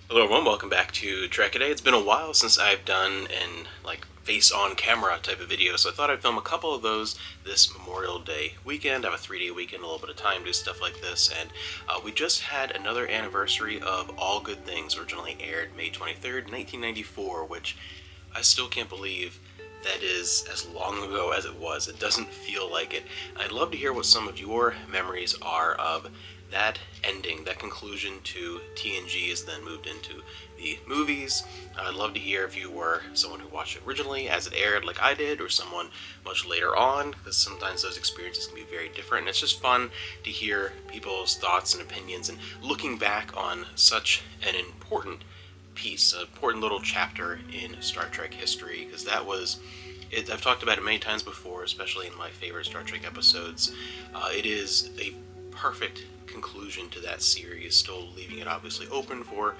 Hello everyone, welcome back to Trek A Day. It's been a while since I've done an face on camera type of video, so I thought I'd film a couple of those this Memorial Day weekend. I have a 3-day weekend, a little bit of time to do stuff like this, and we just had another anniversary of All Good Things, originally aired May 23rd, 1994, which I still can't believe that is as long ago as it was. It doesn't feel like it. I'd love to hear what some of your memories are of that ending, that conclusion to TNG is then moved into the movies. I'd love to hear if you were someone who watched it originally as it aired like I did, or someone much later on, because sometimes those experiences can be very different, and it's just fun to hear people's thoughts and opinions and looking back on such an important piece, an important little chapter in Star Trek history, because that was it. I've talked about it many times before, especially in my favorite Star Trek episodes. It is a perfect conclusion to that series, still leaving it obviously open for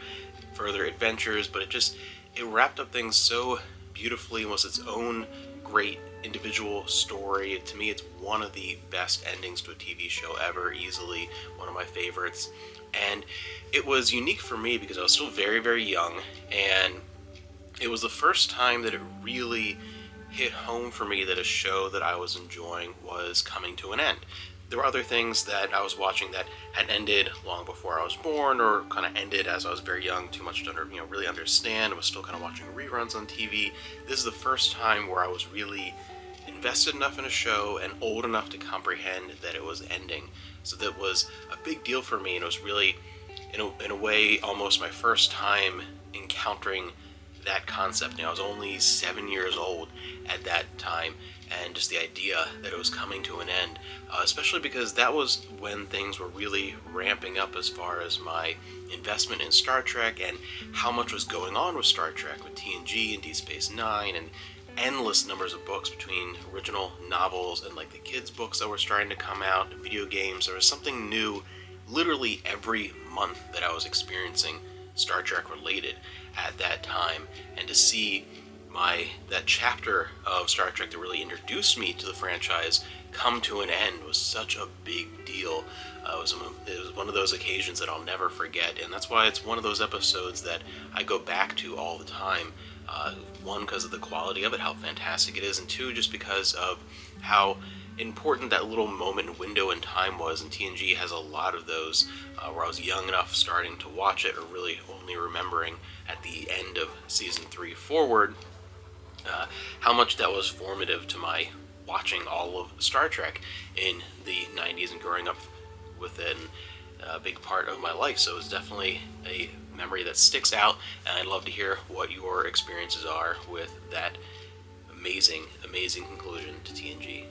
further adventures, but it wrapped up things so beautifully and was its own great individual story. To me, it's one of the best endings to a TV show ever, easily one of my favorites. And it was unique for me because I was still very, very young, and it was the first time that it really hit home for me that a show that I was enjoying was coming to an end. There were other things that I was watching that had ended long before I was born, or kind of ended as I was very young, too much to really understand. I was still kind of watching reruns on TV. This is the first time where I was really invested enough in a show and old enough to comprehend that it was ending. So that was a big deal for me, and it was really, in a way, almost my first time encountering that concept. I was only 7 years old at that time, and just the idea that it was coming to an end, especially because that was when things were really ramping up as far as my investment in Star Trek and how much was going on with Star Trek, with TNG and Deep Space Nine, and endless numbers of books between original novels and the kids' books that were starting to come out, video games. There was something new literally every month that I was experiencing Star Trek related at that time, and to see that chapter of Star Trek that really introduced me to the franchise come to an end was such a big deal. It was one of those occasions that I'll never forget, and that's why it's one of those episodes that I go back to all the time. One, because of the quality of it, how fantastic it is, and two, just because of how important that little moment and window in time was. And TNG has a lot of those, where I was young enough starting to watch it, or really only remembering at the end of season 3 forward, how much that was formative to my watching all of Star Trek in the 90s and growing up with it, and a big part of my life. So it's definitely a memory that sticks out, and I'd love to hear what your experiences are with that amazing, amazing conclusion to TNG.